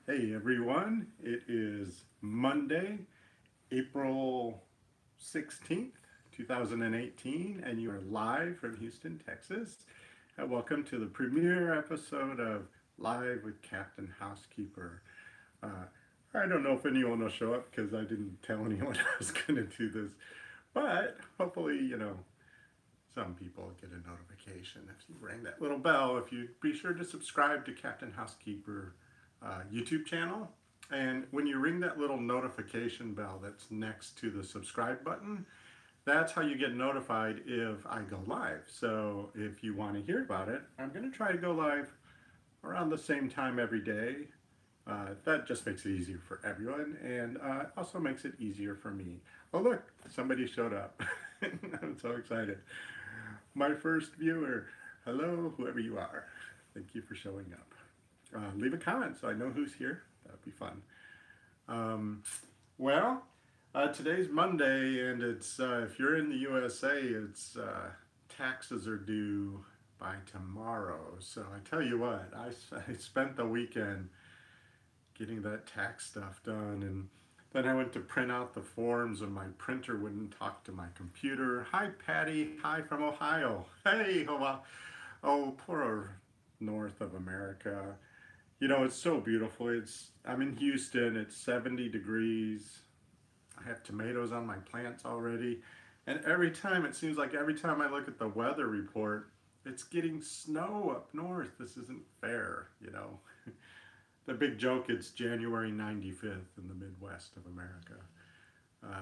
Hey everyone, it is Monday, April 16th, 2018, and you are live from Houston, Texas. And welcome to the premiere episode of Live with Captain Housekeeper. I don't know if anyone will show up because I didn't tell anyone I was going to do this, but hopefully, some people get a notification if you ring that little bell. If you be sure to subscribe to Captain Housekeeper YouTube channel. And when you ring that little notification bell that's next to the subscribe button, that's how you get notified if I go live. So if you want to hear about it, I'm going to try to go live around the same time every day. That just makes it easier for everyone and also makes it easier for me. Oh look, somebody showed up. I'm so excited. My first viewer. Hello, whoever you are. Thank you for showing up. Leave a comment so I know who's here. That'd be fun. Um, well, today's Monday, and it's if you're in the USA, it's taxes are due by tomorrow. So I tell you what, I spent the weekend getting that tax stuff done, and then I went to print out the forms, and my printer wouldn't talk to my computer. Hi, Patty. Hi from Ohio. Hey, oh, poor north of America. You know, it's so beautiful. I'm in Houston, it's 70 degrees. I have tomatoes on my plants already. And it seems like every time I look at the weather report, it's getting snow up north. This isn't fair, you know. The big joke, it's January 95th in the Midwest of America.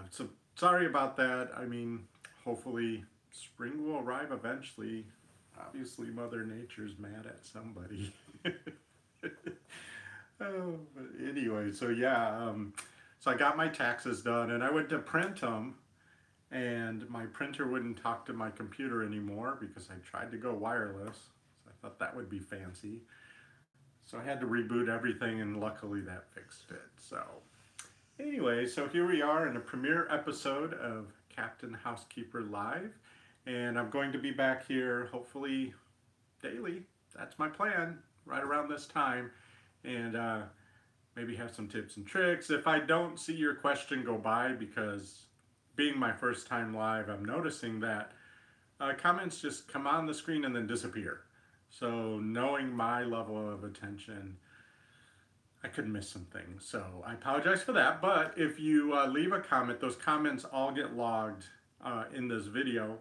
So sorry about that. I mean, hopefully spring will arrive eventually. Obviously, Mother Nature's mad at somebody. Oh, but anyway, so yeah, so I got my taxes done and I went to print them and my printer wouldn't talk to my computer anymore because I tried to go wireless. So I thought that would be fancy. So I had to reboot everything and luckily that fixed it. So anyway, so here we are in a premiere episode of Captain Housekeeper Live. And I'm going to be back here hopefully daily. That's my plan, right around this time. And maybe have some tips and tricks. If I don't see your question go by, because being my first time live, I'm noticing that comments just come on the screen and then disappear. So knowing my level of attention, I could miss some things. So I apologize for that. But if you leave a comment, those comments all get logged in this video.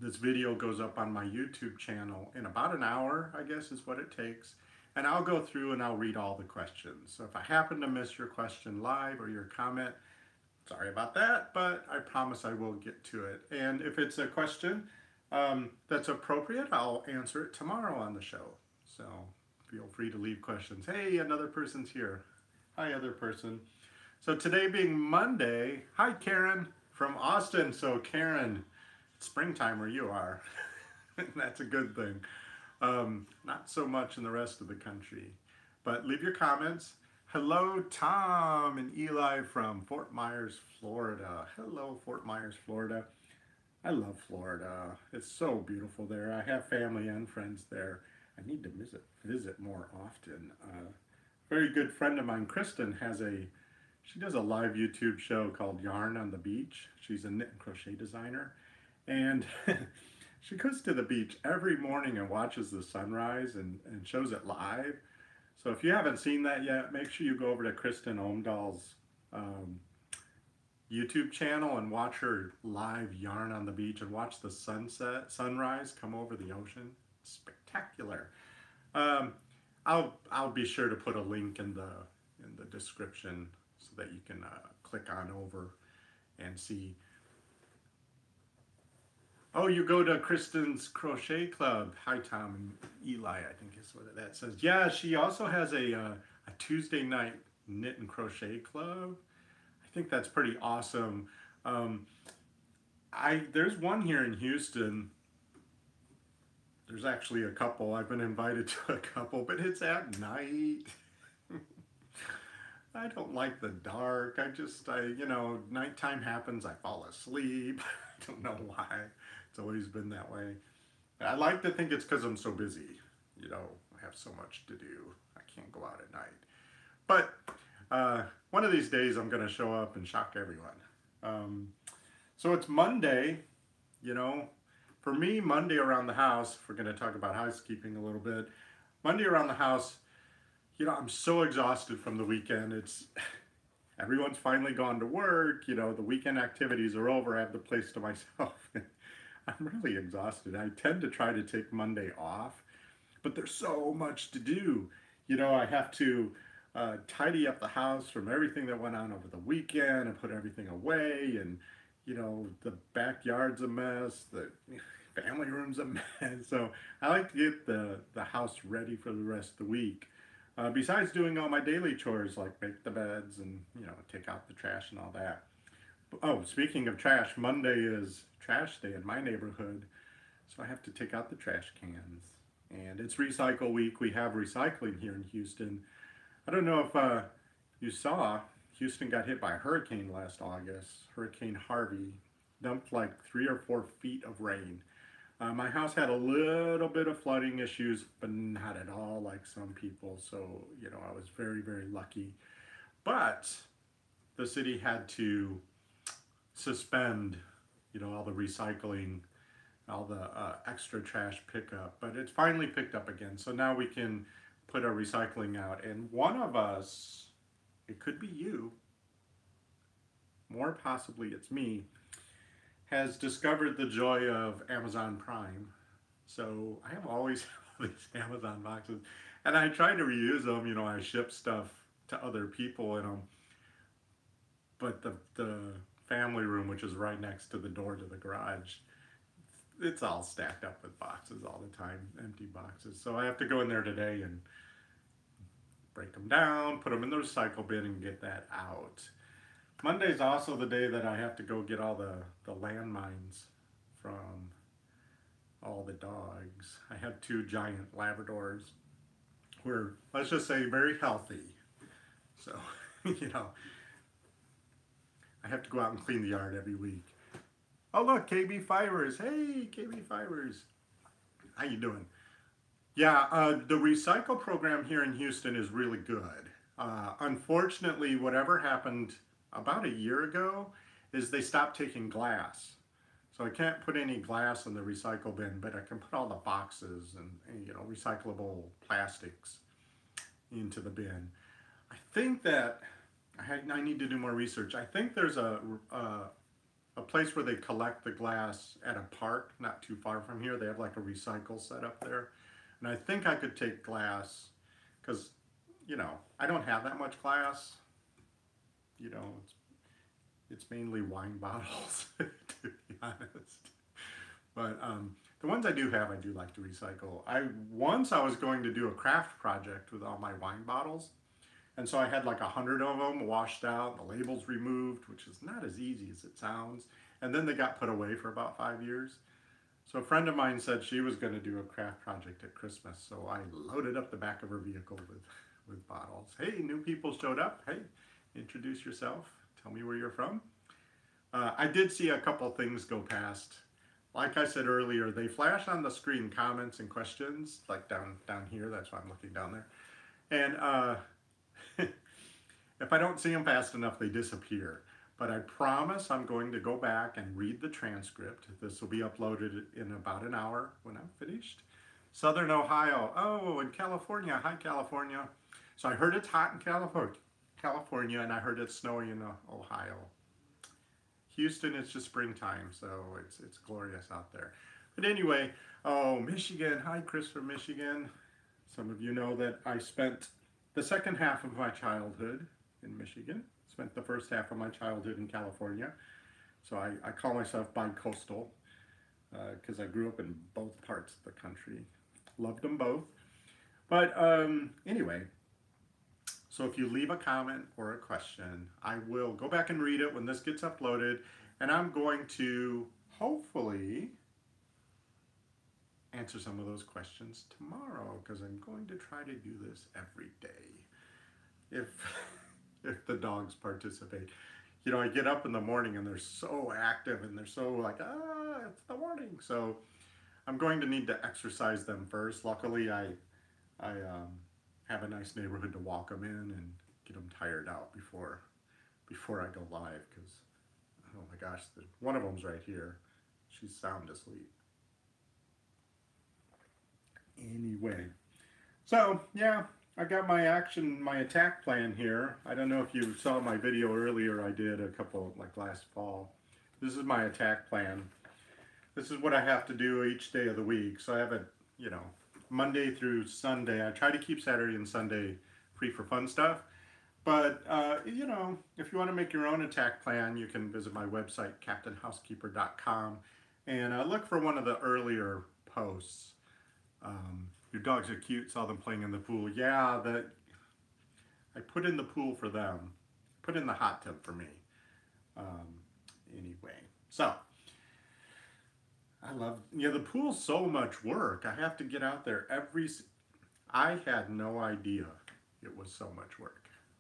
This video goes up on my YouTube channel in about an hour, I guess is what it takes. And I'll go through and I'll read all the questions. So if I happen to miss your question live or your comment, sorry about that, but I promise I will get to it. And if it's a question that's appropriate, I'll answer it tomorrow on the show. So feel free to leave questions. Hey, another person's here. Hi, other person. So today being Monday, hi, Karen from Austin. So Karen, it's springtime where you are. That's a good thing. Not so much in the rest of the country, but leave your comments. Hello, Tom and Eli from Fort Myers, Florida. Hello, Fort Myers, Florida. I love Florida. It's so beautiful there. I have family and friends there. I need to visit more often. Very good friend of mine, Kristen, she does a live YouTube show called Yarn on the Beach. She's a knit and crochet designer. And she goes to the beach every morning and watches the sunrise and shows it live. So if you haven't seen that yet, make sure you go over to Kristen Omdahl's YouTube channel and watch her live yarn on the beach and watch the sunrise come over the ocean. Spectacular. I'll be sure to put a link in the description so that you can click on over and see. Oh, you go to Kristen's Crochet Club. Hi, Tom and Eli, I think is what that says. Yeah, she also has a Tuesday night knit and crochet club. I think that's pretty awesome. There's one here in Houston. There's actually a couple. I've been invited to a couple, but it's at night. I don't like the dark. Nighttime happens, I fall asleep. I don't know why. It's always been that way. I like to think it's because I'm so busy. I have so much to do. I can't go out at night. But one of these days I'm going to show up and shock everyone. Um, so it's Monday, you know. For me, Monday around the house, if we're going to talk about housekeeping a little bit, Monday around the house, I'm so exhausted from the weekend. It's everyone's finally gone to work, the weekend activities are over. I have the place to myself. I'm really exhausted. I tend to try to take Monday off, but there's so much to do. I have to tidy up the house from everything that went on over the weekend and put everything away. And, the backyard's a mess, the family room's a mess. So I like to get the house ready for the rest of the week. Besides doing all my daily chores like make the beds and, take out the trash and all that. Oh, speaking of trash, Monday is trash day in my neighborhood. So I have to take out the trash cans. And it's recycle week. We have recycling here in Houston. I don't know if you saw, Houston got hit by a hurricane last August. Hurricane Harvey dumped like 3 or 4 feet of rain. My house had a little bit of flooding issues, but not at all like some people. So, I was very, very lucky. But the city had to suspend, all the recycling, all the extra trash pickup. But it's finally picked up again. So now we can put our recycling out. And one of us, it could be you, more possibly it's me, has discovered the joy of Amazon Prime. So I have always these Amazon boxes, and I try to reuse them. I ship stuff to other people in them, but the family room, which is right next to the door to the garage, it's all stacked up with boxes all the time, empty boxes. So I have to go in there today and break them down, put them in the recycle bin, and get that out. Monday's also the day that I have to go get all the landmines from all the dogs. I have 2 giant Labradors who are, let's just say, very healthy. So, I have to go out and clean the yard every week. Oh look, KB Fibers. Hey, KB Fibers. How you doing? Yeah, the recycle program here in Houston is really good. Unfortunately, whatever happened about a year ago is they stopped taking glass. So I can't put any glass in the recycle bin, but I can put all the boxes and recyclable plastics into the bin. I think that I need to do more research. I think there's a place where they collect the glass at a park not too far from here. They have like a recycle set up there. And I think I could take glass because, I don't have that much glass. It's mainly wine bottles, to be honest. But the ones I do have, I do like to recycle. Once I was going to do a craft project with all my wine bottles. And so I had like 100 of them washed out, the labels removed, which is not as easy as it sounds. And then they got put away for about 5 years. So a friend of mine said she was going to do a craft project at Christmas. So I loaded up the back of her vehicle with bottles. Hey, new people showed up. Hey, introduce yourself. Tell me where you're from. I did see a couple things go past. Like I said earlier, they flash on the screen comments and questions, like down here. That's why I'm looking down there. And if I don't see them fast enough, they disappear. But I promise I'm going to go back and read the transcript. This will be uploaded in about an hour when I'm finished. Southern Ohio. Oh, in California. Hi, California. So I heard it's hot in California, and I heard it's snowy in Ohio. Houston, it's just springtime, so it's glorious out there. But anyway, Michigan. Hi, Chris from Michigan. Some of you know that I spent the second half of my childhood in Michigan. Spent the first half of my childhood in California. So I call myself bi-coastal because I grew up in both parts of the country. Loved them both. But anyway, so if you leave a comment or a question, I will go back and read it when this gets uploaded. And I'm going to hopefully answer some of those questions tomorrow because I'm going to try to do this every day if the dogs participate. I get up in the morning and they're so active and they're so like, it's the morning. So I'm going to need to exercise them first. Luckily, I have a nice neighborhood to walk them in and get them tired out before I go live, because oh my gosh, one of them's right here. She's sound asleep. Anyway, so yeah, I got my attack plan here. I don't know if you saw my video earlier I did a couple, like last fall. This is my attack plan. This is what I have to do each day of the week. So I have Monday through Sunday. I try to keep Saturday and Sunday free for fun stuff. But, if you want to make your own attack plan, you can visit my website, captainhousekeeper.com, and look for one of the earlier posts. Your dogs are cute, saw them playing in the pool. Yeah, I put in the pool for them. Put in the hot tub for me. Anyway, so I love, the pool's so much work. I have to get out there I had no idea it was so much work.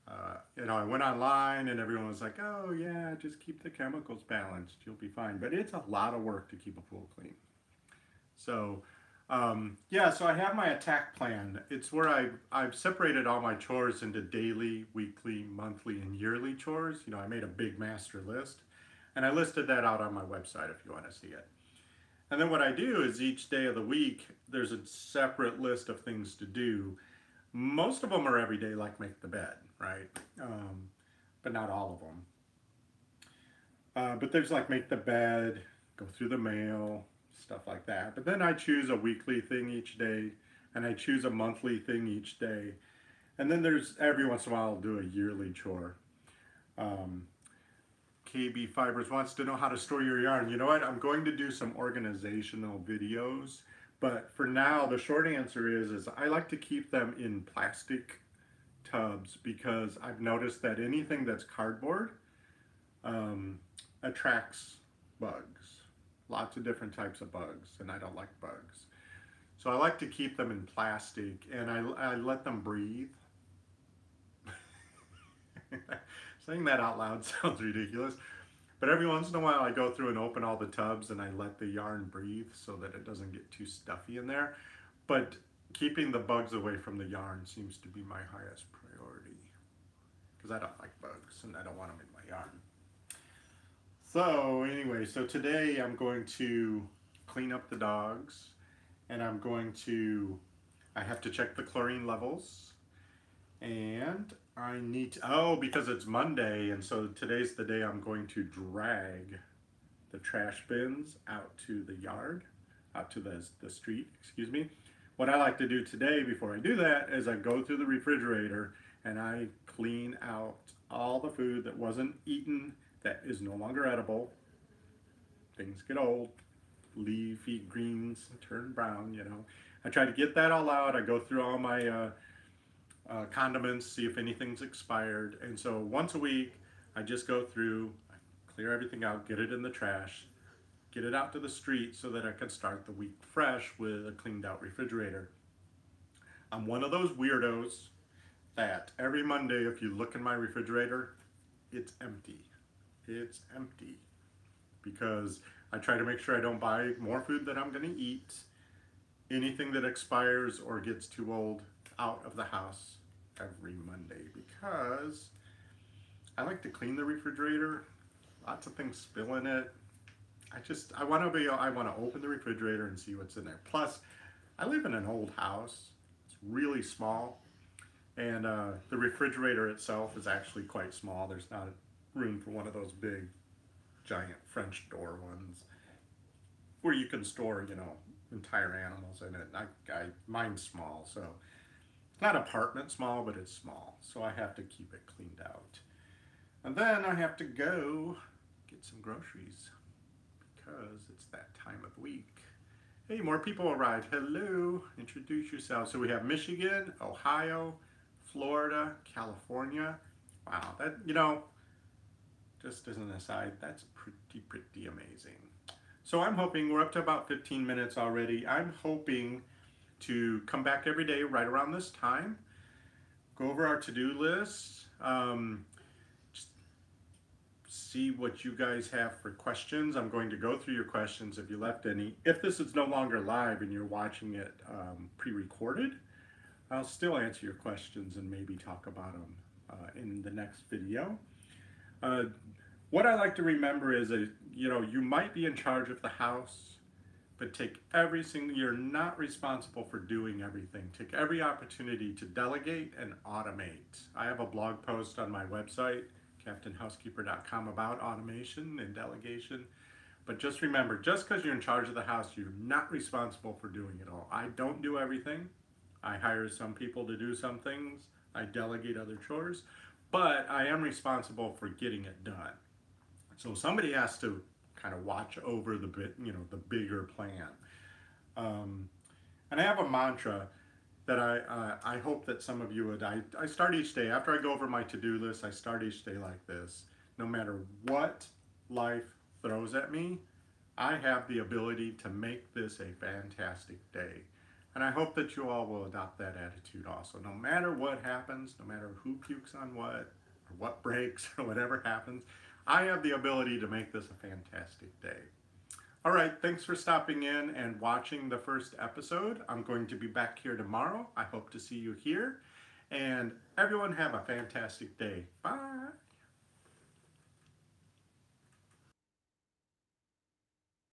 I went online and everyone was like, oh yeah, just keep the chemicals balanced, you'll be fine. But it's a lot of work to keep a pool clean. So, so I have my attack plan. It's where I've separated all my chores into daily, weekly, monthly, and yearly chores. I made a big master list, and I listed that out on my website if you want to see it. And then what I do is each day of the week, there's a separate list of things to do. Most of them are every day, like make the bed, right? But not all of them. But there's like make the bed, go through the mail, stuff like that. But then I choose a weekly thing each day, and I choose a monthly thing each day. And then there's, every once in a while, I'll do a yearly chore. KB Fibers wants to know how to store your yarn. You know what? I'm going to do some organizational videos. But for now, the short answer is I like to keep them in plastic tubs, because I've noticed that anything that's cardboard attracts bugs. Lots of different types of bugs, and I don't like bugs. So I like to keep them in plastic, and I let them breathe. Saying that out loud sounds ridiculous. But every once in a while I go through and open all the tubs and I let the yarn breathe so that it doesn't get too stuffy in there. But keeping the bugs away from the yarn seems to be my highest priority, because I don't like bugs and I don't want them in my yarn. So anyway, so today I'm going to clean up the dogs, and I have to check the chlorine levels, and I need to, because it's Monday, and so today's the day I'm going to drag the trash bins out to the yard, out to the street, excuse me. What I like to do today before I do that is I go through the refrigerator and I clean out all the food that wasn't eaten, that is no longer edible. Things get old, leafy greens turn brown, I try to get that all out. I go through all my condiments, see if anything's expired. And so once a week, I just go through, I clear everything out, get it in the trash, get it out to the street so that I can start the week fresh with a cleaned out refrigerator. I'm one of those weirdos that every Monday, if you look in my refrigerator, it's empty. It's empty, because I try to make sure I don't buy more food that I'm going to eat, anything that expires or gets too old, out of the house every Monday, because I like to clean the refrigerator. Lots of things spill in it. I want to open the refrigerator and see what's in there. Plus, I live in an old house. It's really small, and the refrigerator itself is actually quite small. There's not room for one of those big, giant French door ones where you can store, entire animals in it. Mine's small, so it's not apartment small, but it's small. So I have to keep it cleaned out. And then I have to go get some groceries, because it's that time of the week. Hey, more people arrived. Hello, introduce yourself. So we have Michigan, Ohio, Florida, California. Wow, that, just as an aside, that's pretty amazing. So I'm hoping, we're up to about 15 minutes already. I'm hoping to come back every day right around this time, go over our to-do list, just see what you guys have for questions. I'm going to go through your questions if you left any. If this is no longer live and you're watching it pre-recorded, I'll still answer your questions and maybe talk about them in the next video. Uh, what I like to remember is, you might be in charge of the house, but you're not responsible for doing everything. Take every opportunity to delegate and automate. I have a blog post on my website, captainhousekeeper.com, about automation and delegation. But just remember, just because you're in charge of the house, you're not responsible for doing it all. I don't do everything. I hire some people to do some things. I delegate other chores, but I am responsible for getting it done. So somebody has to kind of watch over the bigger plan. And I have a mantra that I hope that some of you would. I start each day, after I go over my to-do list, I start each day like this. No matter what life throws at me, I have the ability to make this a fantastic day. And I hope that you all will adopt that attitude also. No matter what happens, no matter who pukes on what, or what breaks, or whatever happens, I have the ability to make this a fantastic day. All right, thanks for stopping in and watching the first episode. I'm going to be back here tomorrow. I hope to see you here. And everyone have a fantastic day. Bye.